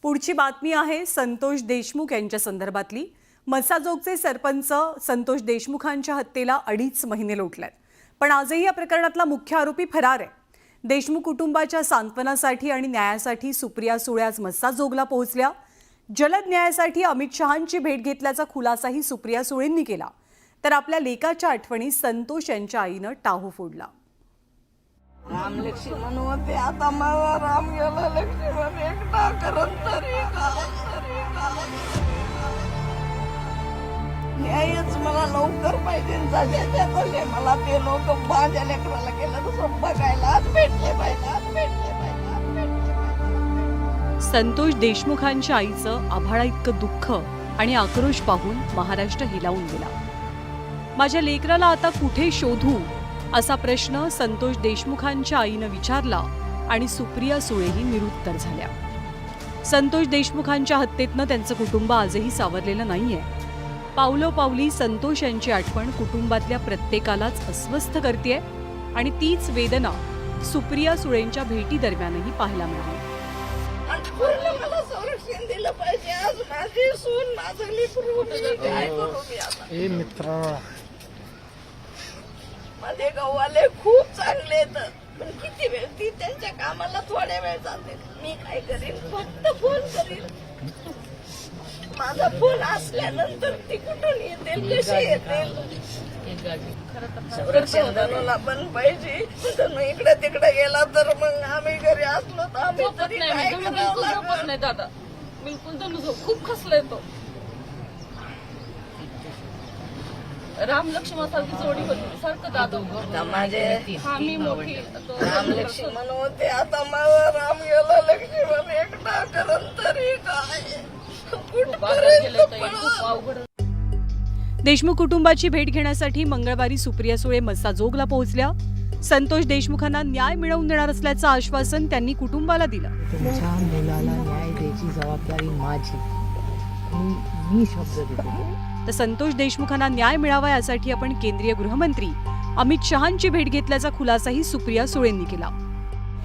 पुढची बातमी आहे संतोष देशमुख यांच्या संदर्भातली। मसाजोगचे सरपंच संतोष देशमुखांच्या हत्येला 2.5 महिने लोटलेत, पण आजही या प्रकरणातला मुख्य आरोपी फरार आहे। देशमुख कुटुंबाच्या सांत्वनासाठी आणि न्यायासाठी सुप्रिया सुळे आज मसाजोगला पोहोचल्या। जलद न्यायासाठी अमित शहांची भेट घेतल्याचा खुलासाही सुप्रिया सुळेंनी केला, तर आपल्या लेकाच्या आठवणी संतोष यांच्या आईनं टाहू फोडला। राम लक्ष्मण होते, आता मला राम गेला, लक्ष्मण एकटा करत तरी न्यायच मला लवकर पाहिजे। जसे मला ते लोक माझ्या लेकराला केलं तसं बघायला भेटले पाहिजे। संतोष देशमुखांच्या आईचं आभाळा इतकं दुःख आणि आक्रोश पाहून महाराष्ट्र हिलावून गेला। माझ्या लेकराला आता कुठे शोधू असा प्रश्न संतोष देशमुखांच्या आईनं विचारला आणि सुप्रिया सुळेही निरुत्तर झाल्या। संतोष देशमुखांच्या हत्येतनं त्यांचं कुटुंब आजही सावरलेलं नाहीये। पावलोपावली संतोष यांची आठवण कुटुंबातल्या प्रत्येकालाच अस्वस्थ करतेय आणि तीच वेदना सुप्रिया सुळेंच्या भेटी दरम्यानही पाहायला मिळाली। मला संरक्षण दिलं पाहिजे। आज माझी सून माझं लेकरू काय करू मी आता? ए मित्रा, माझे गाववाले खूप चांगले आहेत, पण किती वेळ ती त्यांच्या कामाला थोड्या वेळ जाते। मी काय करीन, फक्त फोन करीन। माझा फोन असल्यानंतर ती कुठून येतील, कशी येतील? संरक्षण धनूला पण पाहिजे। धनू इकडे तिकडे गेला तर मग आम्ही घरी असलो तर आम्ही तरी काय करावं लागणार? नाही दादा, बिलकुल धनू खूप खसलाय तो। राम लक्ष्मण सारखी जोडी होती सारखं दादा। माझे मी मोठी राम लक्ष्मण होते, आता माझा राम गेला, लक्ष्मण एकटा करत तरी काय? कुठपर्यंत पळावं? देशमुख कुटुंबाची भेट घेण्यासाठी मंगळवारी सुप्रिया सुळे मसाजोगला पोहोचल्या। संतोष देशमुखांना न्याय मिळवून देणार असल्याचं आश्वासन त्यांनी कुटुंबाला दिलं। तुमच्या मुलाला न्याय द्यायची जबाबदारी माझी, मी शब्द देतो। तर संतोष देशमुखांना न्याय मिळावा यासाठी आपण केंद्रीय गृहमंत्री अमित शहांची भेट घेतल्याचा खुलासाही सुप्रिया सुळेंनी केला।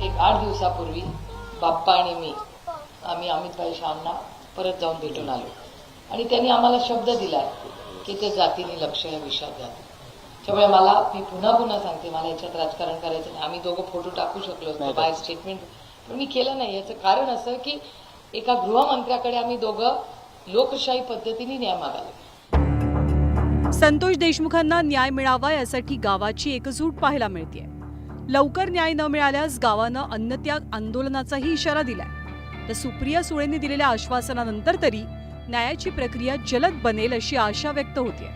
एक 8 दिवसापूर्वी बाप्पा आणि मी आम्ही अमितभाई शहांना परत जाऊन भेटून आलो आणि त्यांनी आम्हाला शब्द दिलाय की ते जातीने लक्ष या विषयात घ्या। त्यामुळे मी पुन्हा सांगते, मला याच्यात राजकारण करायचं नाही। आम्ही दोघं फोटो टाकू शकलो असतो बाय स्टेटमेंट, पण मी केलं नाही। याचं कारण असं की एका गृहमंत्र्याकडे आम्ही दोघं लोकशाही पद्धतीने न्याय मागायला। संतोष देशमुखांना न्याय मिळावा यासाठी गावाची एकजूट पाहायला मिळतेय। लवकर न्याय न मिळाल्यास गावानं अन्नत्याग आंदोलनाचाही इशारा दिलाय। तर सुप्रिया सुळेंनी दिलेल्या आश्वासनानंतर तरी न्यायाची प्रक्रिया जलद बनेल अशी आशा व्यक्त होतीये।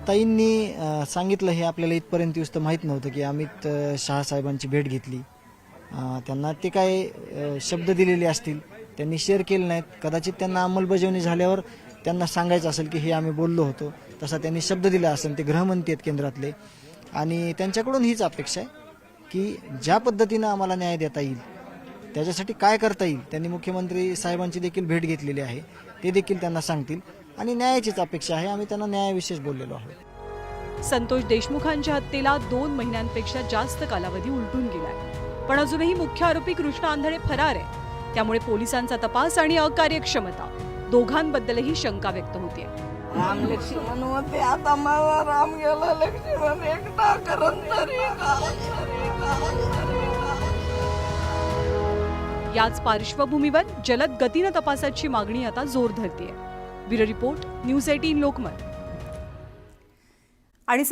ताईंनी सांगितलं हे आपल्याला इथपर्यंत येऊस माहीत नव्हतं की अमित शहा साहेबांची भेट घेतली। त्यांना ते काय शब्द दिलेले असतील, त्यांनी शेअर केले नाहीत। कदाचित त्यांना अंमलबजावणी झाल्यावर त्यांना सांगायचं असेल की हे आम्ही बोललो होतो, तसा त्यांनी शब्द दिला असेल। ते गृहमंत्री आहेत केंद्रातले आणि त्यांच्याकडून हीच अपेक्षा आहे की ज्या पद्धतीनं आम्हाला न्याय देता येईल त्याच्यासाठी काय करता येईल। त्यांनी मुख्यमंत्री साहेबांची देखील भेट घेतलेली आहे, ते देखील त्यांना सांगतील आणि न्यायाचीच अपेक्षा आहे। आम्ही त्यांना न्यायाविषयीच बोललेलो आहोत। संतोष देशमुखांच्या हत्येला 2 महिन्यांपेक्षा जास्त कालावधी उलटून गेलाय, पण अजूनही मुख्य आरोपी कृष्ण आंधळे फरार आहे। त्यामुळे पोलिसांचा तपास आणि अकार्यक्षमता दोघांबद्दलही शंका व्यक्त होतीये। राम लक्ष्मण होते, आता मला राम गेला, लक्ष्मण एकटा करत तरी याच पार्श्वभूमीवर जलद गतीनं तपासाची मागणी आता जोर धरतेय। Bureau report, news 18 Lokmat. आणि